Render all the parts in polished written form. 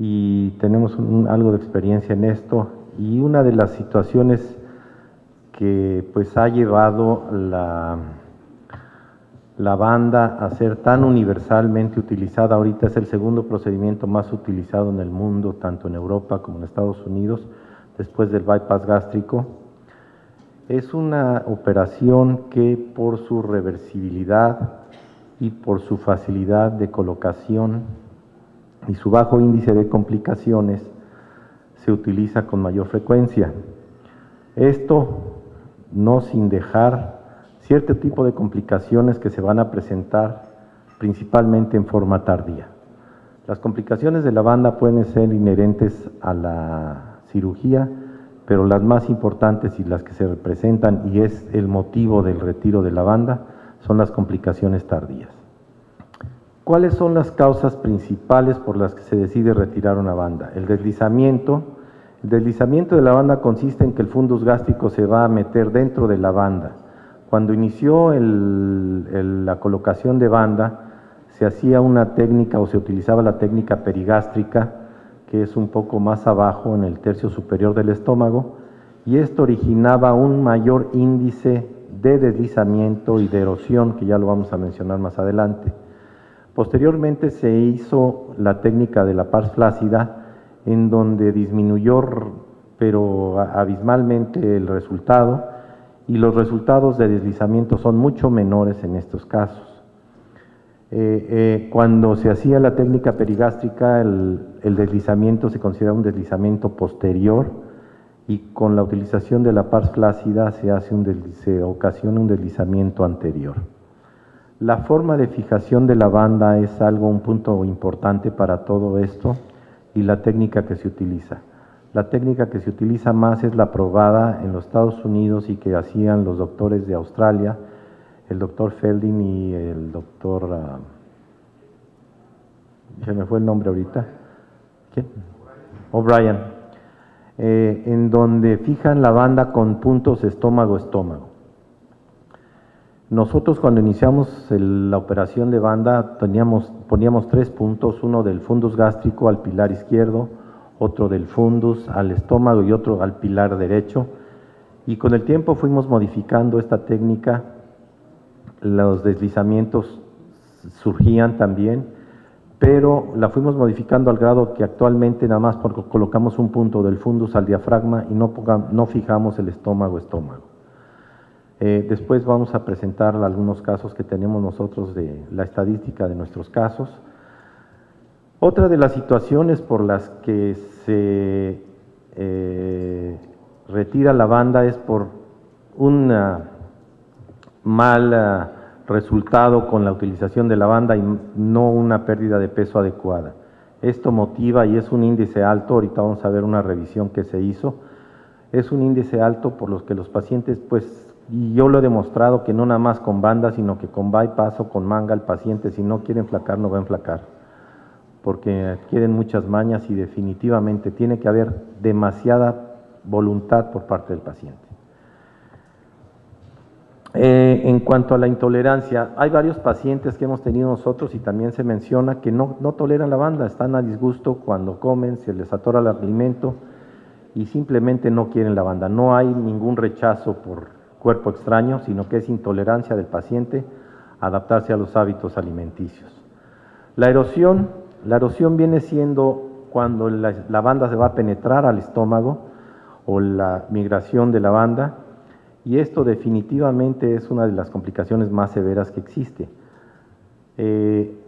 y tenemos algo de experiencia en esto, y una de las situaciones que pues ha llevado la banda a ser tan universalmente utilizada ahorita, es el segundo procedimiento más utilizado en el mundo, tanto en Europa como en Estados Unidos, después del bypass gástrico. Es una operación que por su reversibilidad y por su facilidad de colocación y su bajo índice de complicaciones se utiliza con mayor frecuencia. Esto no sin dejar cierto tipo de complicaciones que se van a presentar principalmente en forma tardía. Las complicaciones de la banda pueden ser inherentes a la cirugía, pero las más importantes y las que se representan, y es el motivo del retiro de la banda, son las complicaciones tardías. ¿Cuáles son las causas principales por las que se decide retirar una banda? El deslizamiento. El deslizamiento de la banda consiste en que el fundus gástrico se va a meter dentro de la banda. Cuando inició la colocación de banda, se hacía una técnica o se utilizaba la técnica perigástrica, que es un poco más abajo en el tercio superior del estómago, y esto originaba un mayor índice de deslizamiento y de erosión, que ya lo vamos a mencionar más adelante. Posteriormente se hizo la técnica de la pars flácida, en donde disminuyó, pero abismalmente, el resultado, y los resultados de deslizamiento son mucho menores en estos casos. Cuando se hacía la técnica perigástrica, el deslizamiento se considera un deslizamiento posterior, y con la utilización de la pars flácida se ocasiona un deslizamiento anterior. La forma de fijación de la banda es un punto importante para todo esto, y la técnica que se utiliza. La técnica que se utiliza más es la aprobada en los Estados Unidos y que hacían los doctores de Australia, el doctor Felding y el doctor, se me fue el nombre ahorita, ¿quién? O'Brien, en donde fijan la banda con puntos estómago-estómago. Nosotros cuando iniciamos la operación de banda poníamos 3 puntos, uno del fundus gástrico al pilar izquierdo, otro del fundus al estómago y otro al pilar derecho, y con el tiempo fuimos modificando esta técnica. Los deslizamientos surgían también, pero la fuimos modificando al grado que actualmente nada más colocamos un punto del fundus al diafragma y no fijamos el estómago-estómago. Después vamos a presentar algunos casos que tenemos nosotros de la estadística de nuestros casos. Otra de las situaciones por las que se retira la banda es por un mal resultado con la utilización de la banda y no una pérdida de peso adecuada. Esto motiva, y es un índice alto, ahorita vamos a ver una revisión que se hizo, es un índice alto por los que los pacientes, pues, y yo lo he demostrado que no nada más con banda, sino que con bypass o con manga, el paciente si no quiere enflacar, no va a enflacar, porque adquieren muchas mañas y definitivamente tiene que haber demasiada voluntad por parte del paciente. En cuanto a la intolerancia, hay varios pacientes que hemos tenido nosotros y también se menciona que no toleran la banda, están a disgusto cuando comen, se les atora el alimento y simplemente no quieren la banda. No hay ningún rechazo por cuerpo extraño, sino que es intolerancia del paciente a adaptarse a los hábitos alimenticios. La erosión viene siendo cuando la banda se va a penetrar al estómago o la migración de la banda, y esto definitivamente es una de las complicaciones más severas que existe.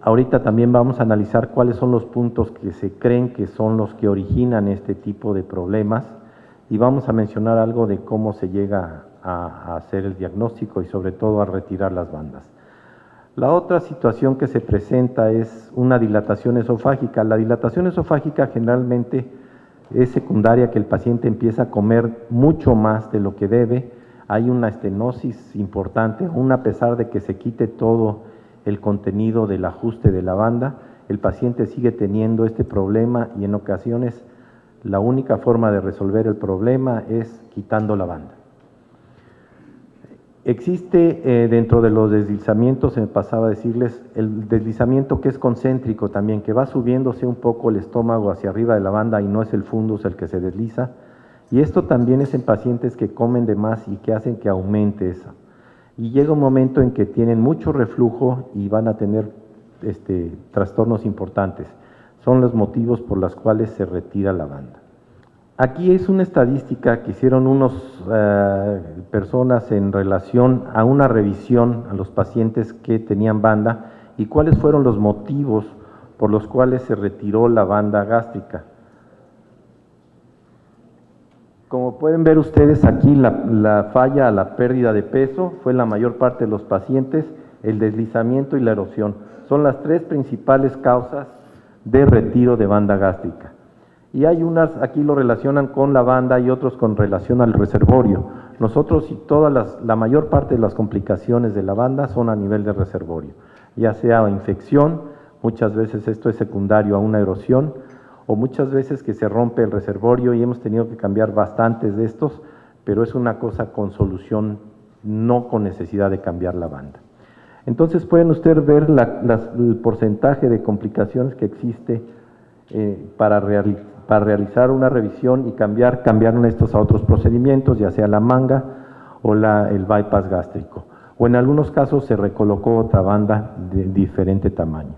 Ahorita también vamos a analizar cuáles son los puntos que se creen que son los que originan este tipo de problemas, y vamos a mencionar algo de cómo se llega a hacer el diagnóstico y sobre todo a retirar las bandas. La otra situación que se presenta es una dilatación esofágica. La dilatación esofágica generalmente es secundaria, que el paciente empieza a comer mucho más de lo que debe, hay una estenosis importante, aún a pesar de que se quite todo el contenido del ajuste de la banda, el paciente sigue teniendo este problema, y en ocasiones la única forma de resolver el problema es quitando la banda. Existe dentro de los deslizamientos, se me pasaba a decirles, el deslizamiento que es concéntrico también, que va subiéndose un poco el estómago hacia arriba de la banda y no es el fundus el que se desliza. Y esto también es en pacientes que comen de más y que hacen que aumente eso. Y llega un momento en que tienen mucho reflujo y van a tener trastornos importantes. Son los motivos por los cuales se retira la banda. Aquí es una estadística que hicieron unas personas en relación a una revisión a los pacientes que tenían banda y cuáles fueron los motivos por los cuales se retiró la banda gástrica. Como pueden ver ustedes aquí, la falla a la pérdida de peso fue la mayor parte de los pacientes, el deslizamiento y la erosión. Son las tres principales causas de retiro de banda gástrica. Y hay unas, aquí lo relacionan con la banda y otros con relación al reservorio. Nosotros y la mayor parte de las complicaciones de la banda son a nivel de reservorio, ya sea infección, muchas veces esto es secundario a una erosión, o muchas veces que se rompe el reservorio y hemos tenido que cambiar bastantes de estos, pero es una cosa con solución, no con necesidad de cambiar la banda. Entonces pueden ustedes ver el porcentaje de complicaciones que existe para realizar una revisión y cambiaron estos a otros procedimientos, ya sea la manga o el bypass gástrico. O en algunos casos se recolocó otra banda de diferente tamaño.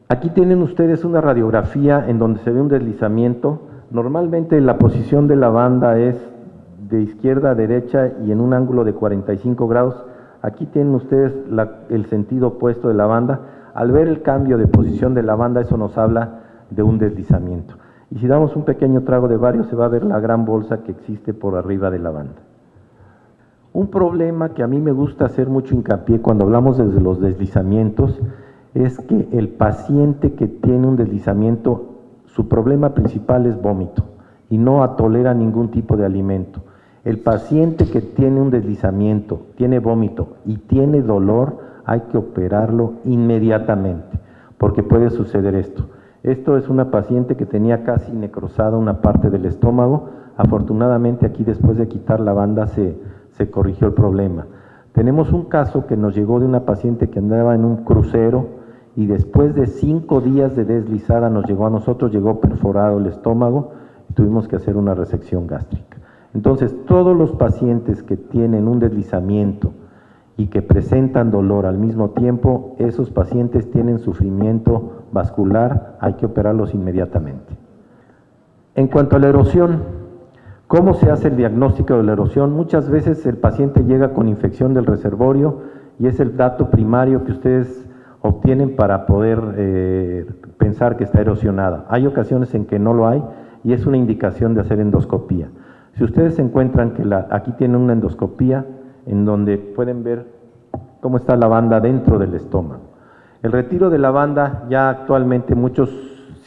Aquí tienen ustedes una radiografía en donde se ve un deslizamiento. Normalmente la posición de la banda es de izquierda a derecha y en un ángulo de 45 grados. Aquí tienen ustedes el sentido opuesto de la banda. Al ver el cambio de posición de la banda, eso nos habla de un deslizamiento. Y si damos un pequeño trago de bario, se va a ver la gran bolsa que existe por arriba de la banda. Un problema que a mí me gusta hacer mucho hincapié cuando hablamos de los deslizamientos es que el paciente que tiene un deslizamiento, su problema principal es vómito y no tolera ningún tipo de alimento. El paciente que tiene un deslizamiento, tiene vómito y tiene dolor, hay que operarlo inmediatamente, porque puede suceder esto. Esto es una paciente que tenía casi necrosada una parte del estómago. Afortunadamente aquí después de quitar la banda se corrigió el problema. Tenemos un caso que nos llegó de una paciente que andaba en un crucero y después de 5 días de deslizada nos llegó a nosotros, llegó perforado el estómago y tuvimos que hacer una resección gástrica. Entonces, todos los pacientes que tienen un deslizamiento y que presentan dolor al mismo tiempo, esos pacientes tienen sufrimiento vascular, hay que operarlos inmediatamente. En cuanto a la erosión, ¿cómo se hace el diagnóstico de la erosión? Muchas veces el paciente llega con infección del reservorio y es el dato primario que ustedes obtienen para poder pensar que está erosionada. Hay ocasiones en que no lo hay y es una indicación de hacer endoscopía. Si ustedes encuentran que aquí tienen una endoscopía en donde pueden ver cómo está la banda dentro del estómago. El retiro de la banda ya actualmente muchos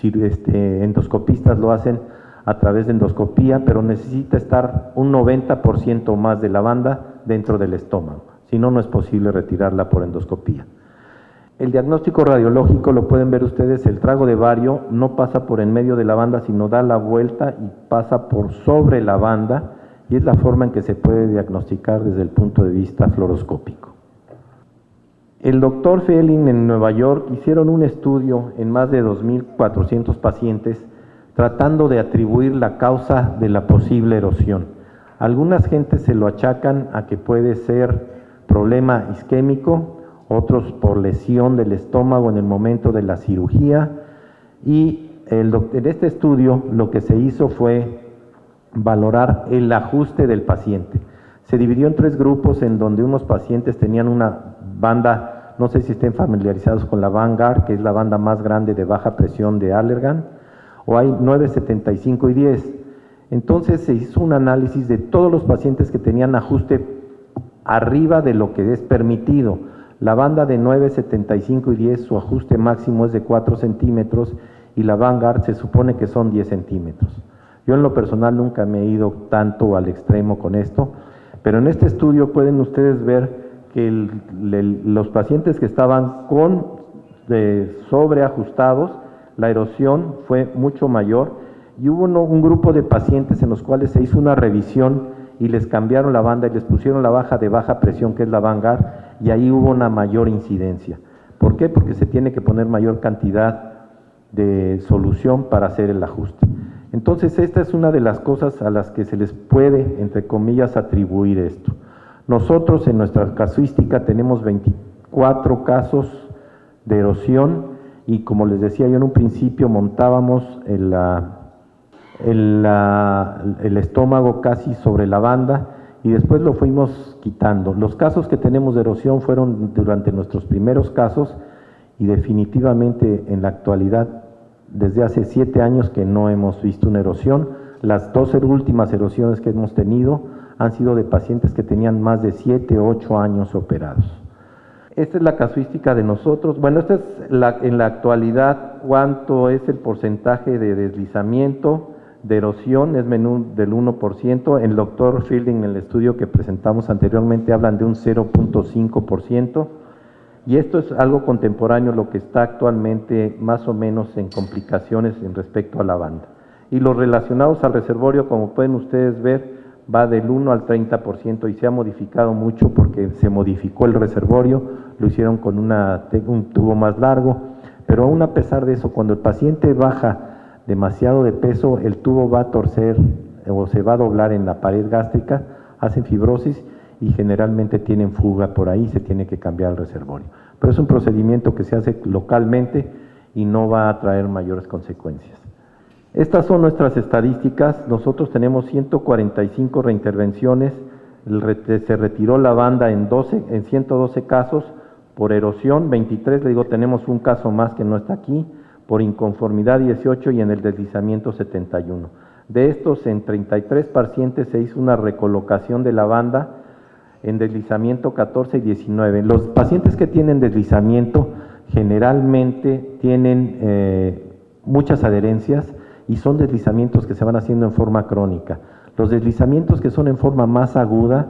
endoscopistas lo hacen a través de endoscopía, pero necesita estar un 90% más de la banda dentro del estómago, si no, no es posible retirarla por endoscopía. El diagnóstico radiológico lo pueden ver ustedes, el trago de bario no pasa por en medio de la banda, sino da la vuelta y pasa por sobre la banda, y es la forma en que se puede diagnosticar desde el punto de vista fluoroscópico. El doctor Fehling en Nueva York hicieron un estudio en más de 2.400 pacientes tratando de atribuir la causa de la posible erosión. Algunas gentes se lo achacan a que puede ser problema isquémico, otros por lesión del estómago en el momento de la cirugía, y en este estudio lo que se hizo fue valorar el ajuste del paciente. Se dividió en 3 grupos en donde unos pacientes tenían una banda, no sé si estén familiarizados con la Vanguard, que es la banda más grande de baja presión de Allergan, o hay 9, 75 y 10. Entonces se hizo un análisis de todos los pacientes que tenían ajuste arriba de lo que es permitido. La banda de 9, 75 y 10, su ajuste máximo es de 4 centímetros y la Vanguard se supone que son 10 centímetros. Yo en lo personal nunca me he ido tanto al extremo con esto, pero en este estudio pueden ustedes ver que los pacientes que estaban sobreajustados, la erosión fue mucho mayor y hubo un grupo de pacientes en los cuales se hizo una revisión y les cambiaron la banda y les pusieron la baja de baja presión, que es la Vanguard, y ahí hubo una mayor incidencia. ¿Por qué? Porque se tiene que poner mayor cantidad de solución para hacer el ajuste. Entonces, esta es una de las cosas a las que se les puede, entre comillas, atribuir esto. Nosotros en nuestra casuística tenemos 24 casos de erosión y, como les decía yo en un principio, montábamos el estómago casi sobre la banda y después lo fuimos quitando. Los casos que tenemos de erosión fueron durante nuestros primeros casos y definitivamente en la actualidad, desde hace 7 años que no hemos visto una erosión. Las 2 últimas erosiones que hemos tenido han sido de pacientes que tenían más de 7 o 8 años operados. Esta es la casuística de nosotros. Bueno, esta es en la actualidad cuánto es el porcentaje de deslizamiento, de erosión, es menú del 1%. El doctor Fielding, en el estudio que presentamos anteriormente, hablan de un 0.5%. Y esto es algo contemporáneo, lo que está actualmente más o menos en complicaciones en respecto a la banda. Y los relacionados al reservorio, como pueden ustedes ver, va del 1 al 30% y se ha modificado mucho porque se modificó el reservorio, lo hicieron con un tubo más largo, pero aún a pesar de eso, cuando el paciente baja demasiado de peso, el tubo va a torcer o se va a doblar en la pared gástrica, hacen fibrosis y generalmente tienen fuga por ahí, se tiene que cambiar el reservorio. Pero es un procedimiento que se hace localmente y no va a traer mayores consecuencias. Estas son nuestras estadísticas. Nosotros tenemos 145 reintervenciones, se retiró la banda en 112 casos por erosión, 23, le digo, tenemos un caso más que no está aquí, por inconformidad 18 y en el deslizamiento 71. De estos, en 33 pacientes se hizo una recolocación de la banda, en deslizamiento 14 y 19. Los pacientes que tienen deslizamiento generalmente tienen muchas adherencias y son deslizamientos que se van haciendo en forma crónica. Los deslizamientos que son en forma más aguda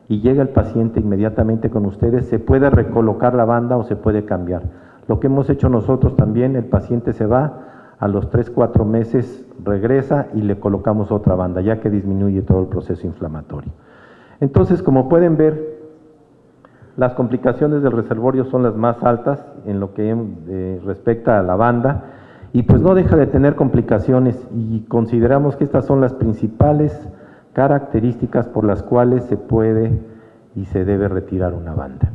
y llega el paciente inmediatamente con ustedes, se puede recolocar la banda o se puede cambiar. Lo que hemos hecho nosotros también, el paciente se va, a los 3-4 meses regresa y le colocamos otra banda, ya que disminuye todo el proceso inflamatorio. Entonces, como pueden ver, las complicaciones del reservorio son las más altas en lo que respecta a la banda y pues no deja de tener complicaciones y consideramos que estas son las principales características por las cuales se puede y se debe retirar una banda.